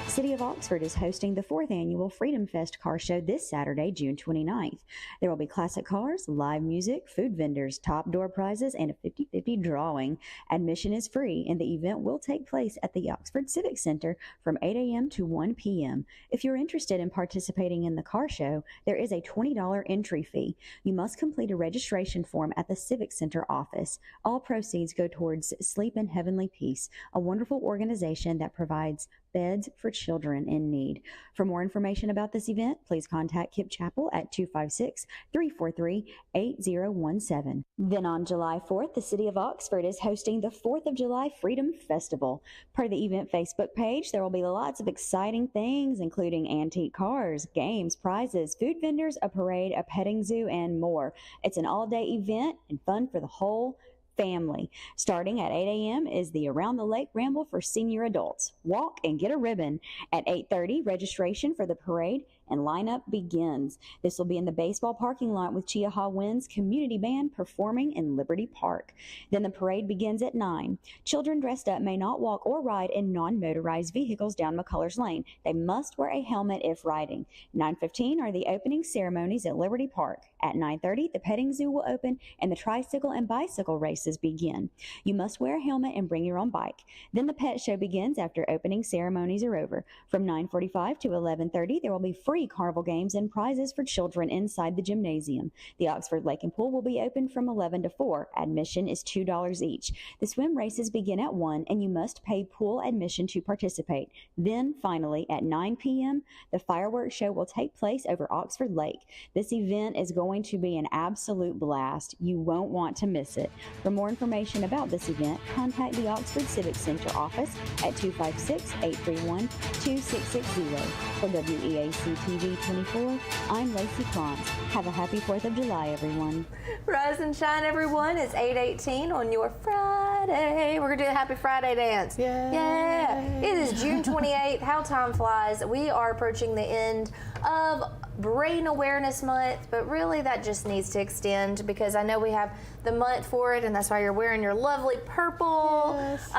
City of Oxford is hosting the 4th annual Freedom Fest Car Show this Saturday, June 29th. There will be classic cars, live music, food vendors, top door prizes, and a 50-50 drawing. Admission is free, and the event will take place at the Oxford Civic Center from 8 a.m. to 1 p.m. If you're interested in participating in the car show, there is a $20 entry fee. You must complete a registration form at the Civic Center office. All proceeds go towards Sleep in Heavenly Peace, a wonderful organization that provides beds for children in need. For more information about this event, please contact Kip Chappell at 256-343-8017. Then on July 4th, the City of Oxford is hosting the 4th of July Freedom Festival. Per the event Facebook page, there will be lots of exciting things, including antique cars, games, prizes, food vendors, a parade, a petting zoo, and more. It's an all-day event and fun for the whole family. Starting at 8 a.m. is the Around the Lake Ramble for senior adults. Walk and get a ribbon. At 8:30, registration for the parade and lineup begins. This will be in the baseball parking lot with Chiaha Wind's community band performing in Liberty Park. Then the parade begins at 9. Children dressed up may not walk or ride in non-motorized vehicles down McCullers Lane. They must wear a helmet if riding. 9:15 are the opening ceremonies at Liberty Park. At 9:30, the petting zoo will open and the tricycle and bicycle races begin. You must wear a helmet and bring your own bike. Then the pet show begins after opening ceremonies are over. From 9:45 to 11:30, there will be free carnival games and prizes for children inside the gymnasium. The Oxford Lake and Pool will be open from 11 to 4. Admission is $2 each. The swim races begin at 1 and you must pay pool admission to participate. Then finally at 9 p.m. the fireworks show will take place over Oxford Lake. This event is going to be an absolute blast. You won't want to miss it. For more information about this event, contact the Oxford Civic Center office at 256-831-2660. For WEAC TV 24, I'm Lacey Klontz. Have a happy 4th of July, everyone. Rise and shine, everyone. It's 8:18 on your Friday. We're going to do a Happy Friday dance. Yay. Yeah. It is June 28th. How time flies. We are approaching the end of Brain Awareness Month, but really that just needs to extend because I know we have the month for it, and that's why you're wearing your lovely purple. Yes.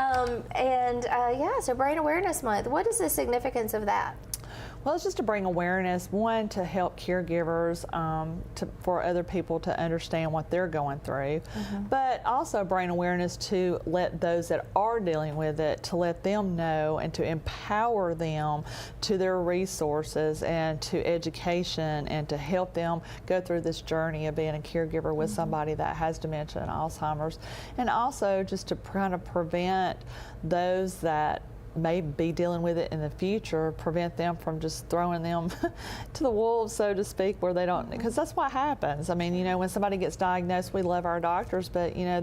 So Brain Awareness Month. What is the significance of that? Well, it's just to bring awareness, one, to help caregivers, for other people to understand what they're going through, but also bring awareness to let those that are dealing with it, to let them know and to empower them to their resources and to education and to help them go through this journey of being a caregiver with somebody that has dementia and Alzheimer's, and also just to kind of prevent those that may be dealing with it in the future, prevent them from just throwing them to the wolves, so to speak, where they don't, because that's what happens. I mean, you know, when somebody gets diagnosed, we love our doctors, but you know,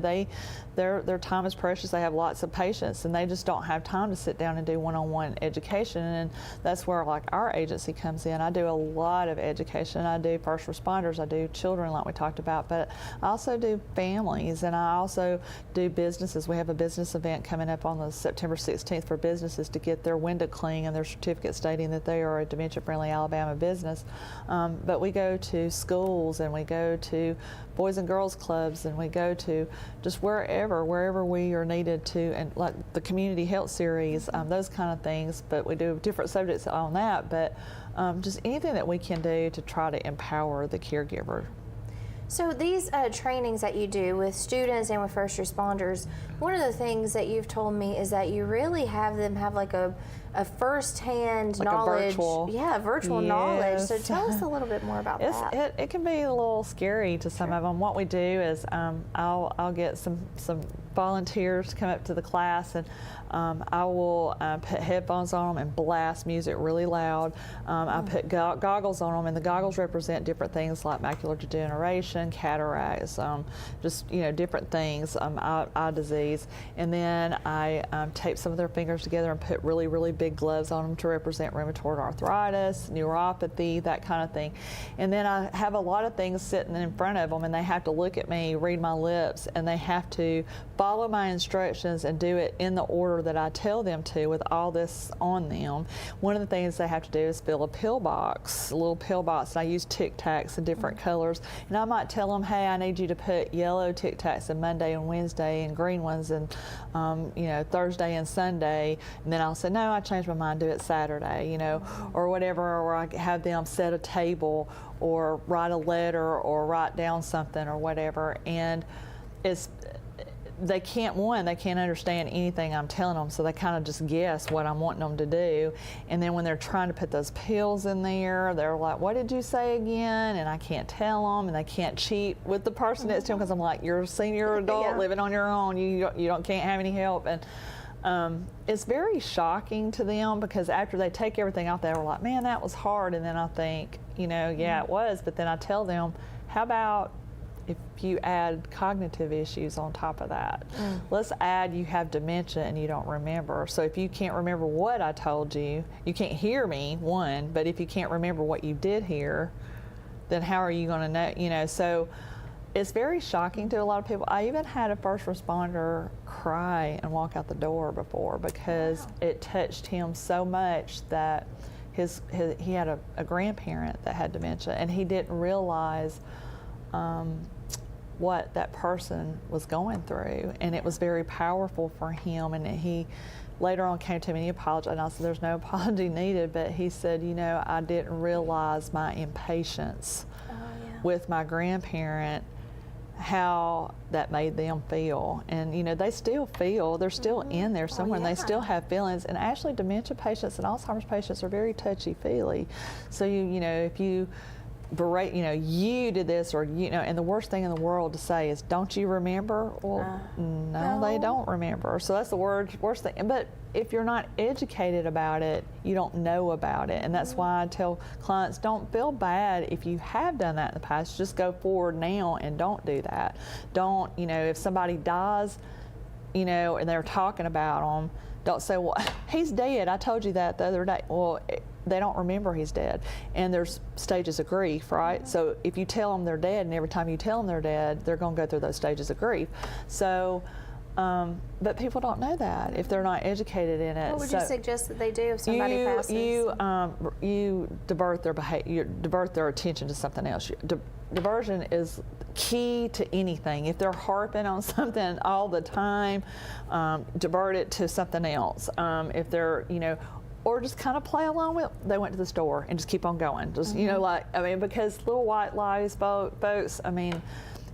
their time is precious. They have lots of patients, and they just don't have time to sit down and do one-on-one education, and that's where like our agency comes in. I do a lot of education. I do first responders, I do children like we talked about, but I also do families, and I also do businesses. We have a business event coming up on the September 16th for businesses to get their window clean and their certificate stating that they are a dementia-friendly Alabama business. But we go to schools, and we go to Boys and Girls Clubs, and we go to just wherever we are needed to, and like the community health series, those kind of things. But we do different subjects on that, but just anything that we can do to try to empower the caregiver. So these trainings that you do with students and with first responders, one of the things that you've told me is that you really have them have like a first-hand like knowledge. Virtual. Yeah, virtual knowledge. So tell us a little bit more about that. It can be a little scary to some of them. What we do is I'll get some volunteers to come up to the class, and I will put headphones on them and blast music really loud. I put goggles on them, and the goggles represent different things like macular degeneration, cataracts, just different things, eye disease. And then I tape some of their fingers together and put really, really big gloves on them to represent rheumatoid arthritis, neuropathy, that kind of thing. And then I have a lot of things sitting in front of them, and they have to look at me, read my lips, and they have to follow my instructions and do it in the order that I tell them to with all this on them. One of the things they have to do is fill a pill box, a little pill box, and I use Tic Tacs in different colors. And I might tell them, hey, I need you to put yellow Tic Tacs in Monday and Wednesday, and green ones in Thursday and Sunday. And then I'll say, no, I changed my mind, do it Saturday, or whatever, or I have them set a table or write a letter or write down something or whatever. And they can't understand anything I'm telling them, so they kind of just guess what I'm wanting them to do. And then when they're trying to put those pills in there, they're like, what did you say again? And I can't tell them, and they can't cheat with the person next to them because I'm like, you're a senior adult living on your own. You can't have any help. And it's very shocking to them because after they take everything off, they were like, man, that was hard. And then I think, yeah, it was. But then I tell them, how about if you add cognitive issues on top of that? Let's add you have dementia and you don't remember. So if you can't remember what I told you, you can't hear me, one, but if you can't remember what you did hear, then how are you going to know? So it's very shocking to a lot of people. I even had a first responder cry and walk out the door before because it touched him so much that he had a grandparent that had dementia, and he didn't realize what that person was going through, and it was very powerful for him. And he later on came to me and he apologized, and I said, there's no apology needed, but he said, I didn't realize my impatience with my grandparent, how that made them feel. And they still feel, they're still in there somewhere, and they still have feelings. And actually dementia patients and Alzheimer's patients are very touchy-feely. So if you berate, you did this, or and the worst thing in the world to say is, don't you remember? Well, no, they don't remember. So that's the worst thing. But if you're not educated about it, you don't know about it. And that's why I tell clients, don't feel bad if you have done that in the past. Just go forward now and don't do that. Don't, if somebody dies, and they're talking about them, don't say, well, he's dead, I told you that the other day. Well, they don't remember he's dead. And there's stages of grief, right? So if you tell them they're dead, and every time you tell them they're dead, they're going to go through those stages of grief. So, but people don't know that if they're not educated in it. What would you suggest that they do if somebody passes? You divert their behavior, divert their attention to something else. Diversion is key to anything. If they're harping on something all the time, divert it to something else. If they're, or just kind of play along with, they went to the store and just keep on going. Just, because little white lies, folks,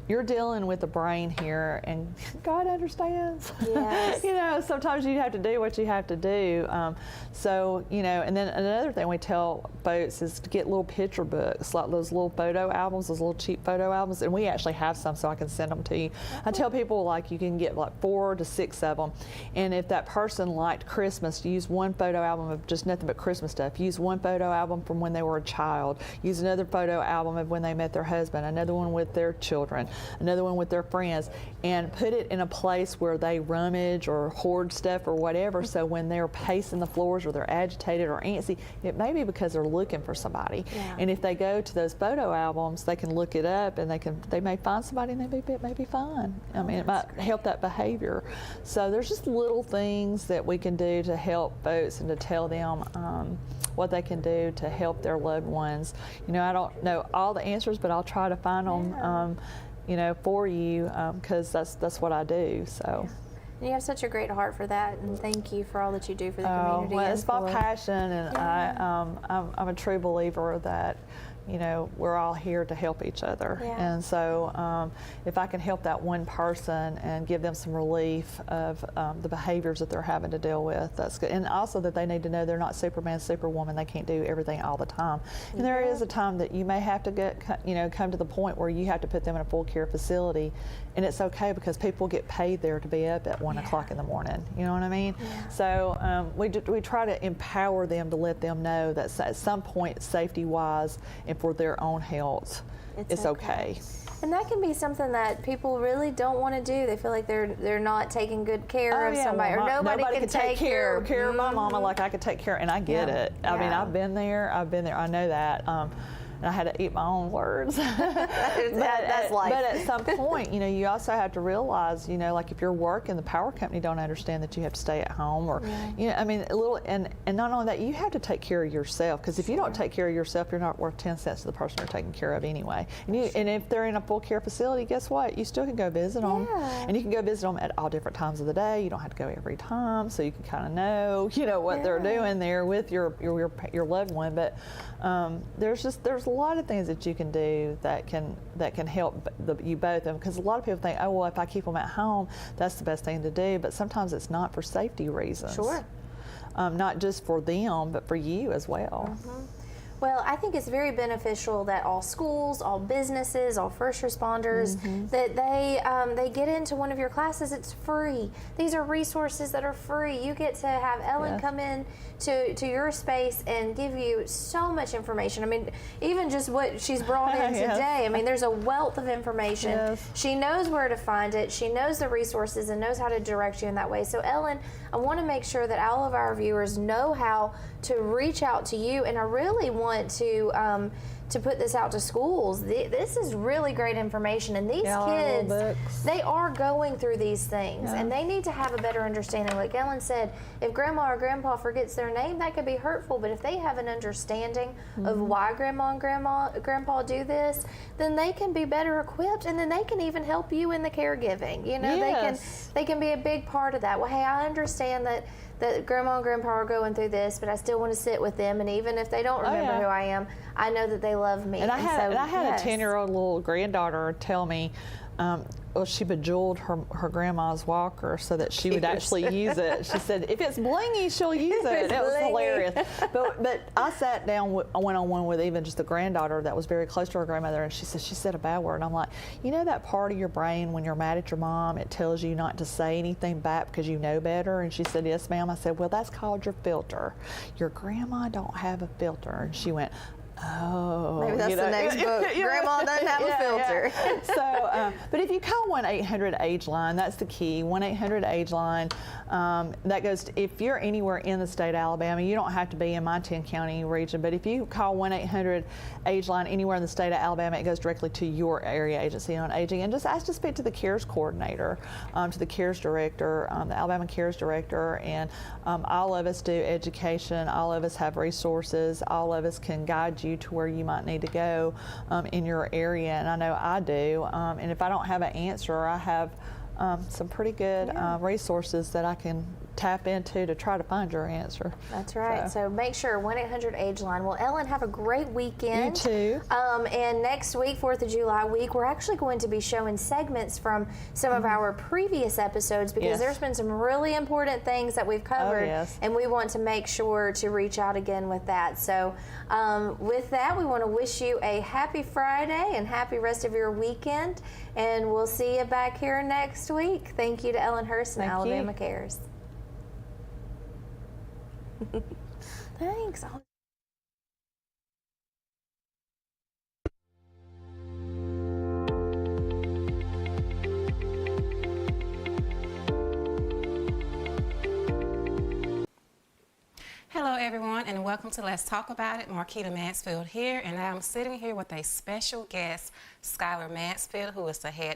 you're dealing with the brain here, and God understands. Yes. Sometimes you have to do what you have to do. And then another thing we tell folks is to get little picture books, like those little photo albums, those little cheap photo albums, and we actually have some, so I can send them to you. I tell people, like, you can get like 4 to 6 of them, and if that person liked Christmas, use one photo album of just nothing but Christmas stuff. Use one photo album from when they were a child. Use another photo album of when they met their husband, another one with their children, another one with their friends, and put it in a place where they rummage or hoard stuff or whatever, so when they're pacing the floors or they're agitated or antsy, it may be because they're looking for somebody. And if they go to those photo albums, they can look it up, and they may find somebody, and it may be fine. It might help that behavior. So there's just little things that we can do to help folks and to tell them what they can do to help their loved ones. I don't know all the answers, but I'll try to find them for you, because that's what I do. So. And you have such a great heart for that, and thank you for all that you do for the community. Well, it's my passion, and I'm a true believer that we're all here to help each other. And so if I can help that one person and give them some relief of the behaviors that they're having to deal with, that's good. And also that they need to know they're not Superman, Superwoman. They can't do everything all the time. And there is a time that you may have to come to the point where you have to put them in a full care facility, and it's okay, because people get paid there to be up at 1 o'clock in the morning. You know what I mean? So we try to empower them to let them know that at some point, safety-wise and for their own health, it's okay. And that can be something that people really don't want to do. They feel like they're not taking good care of somebody, or nobody can take care of my mama like I could take care, and I get it. I mean, I've been there. I know that. And I had to eat my own words. That's life. But at some point, you also have to realize, like if you're working, the power company don't understand that you have to stay at home, or, and not only that, you have to take care of yourself, because if you don't take care of yourself, you're not worth 10 cents to the person you're taking care of anyway. And if they're in a full care facility, guess what? You still can go visit them, and you can go visit them at all different times of the day. You don't have to go every time, so you can kind of know, what they're doing there with your loved one. But there's a lot of things that you can do that can help you both. Because a lot of people think, oh, well, if I keep them at home, that's the best thing to do. But sometimes it's not, for safety reasons. Sure. Not just for them, but for you as well. Well, I think it's very beneficial that all schools, all businesses, all first responders, that they get into one of your classes. It's free. These are resources that are free. You get to have Ellen come in to your space and give you so much information. I mean, even just what she's brought in today. I mean, there's a wealth of information. She knows where to find it. She knows the resources and knows how to direct you in that way. So, Ellen, I want to make sure that all of our viewers know how to reach out to you, and I really want to put this out to schools. This is really great information, and these kids, they are going through these things, and they need to have a better understanding. Like Ellen said, if grandma or grandpa forgets their name, that could be hurtful, but if they have an understanding of why grandma and grandpa do this, then they can be better equipped, and then they can even help you in the caregiving. They can be a big part of that. Well, hey, I understand that grandma and grandpa are going through this, but I still want to sit with them, and even if they don't remember who I am, I know that they love me. And I had a 10-year-old little granddaughter tell me, she bejeweled her grandma's walker so that she would actually use it. She said, if it's blingy, she'll use it. It was hilarious. But I sat down one-on-one with even just the granddaughter that was very close to her grandmother, and she said a bad word. And I'm like, that part of your brain when you're mad at your mom, it tells you not to say anything back because you know better? And she said, yes, ma'am. I said, well, that's called your filter. Your grandma don't have a filter. And she went, Oh, maybe that's the next book. Grandma doesn't have a filter. So, but if you call 1-800-AGE-LINE, that's the key. 1-800-AGE-LINE. That goes to, if you're anywhere in the state of Alabama, you don't have to be in my 10-county region, but if you call 1-800-AGE-LINE anywhere in the state of Alabama, it goes directly to your area agency on aging, and just ask to speak to the CARES coordinator, to the CARES director, the Alabama CARES director, and all of us do education. All of us have resources. All of us can guide you to where you might need to go in your area, and I know I do. And if I don't have an answer, I have some pretty good resources that I can tap into to try to find your answer. That's right. So make sure 1-800-AGE-LINE. Well, Ellen, have a great weekend. You too. And next week, 4th of July week, we're actually going to be showing segments from some of our previous episodes because there's been some really important things that we've covered, and we want to make sure to reach out again with that. So with that, we want to wish you a happy Friday and happy rest of your weekend, and we'll see you back here next week. Thank you to Ellen Hurst and Alabama Cares. Thanks. Hello everyone, and welcome to Let's Talk About It. Marquita Mansfield here, and I'm sitting here with a special guest, Skylar Mansfield, who is the head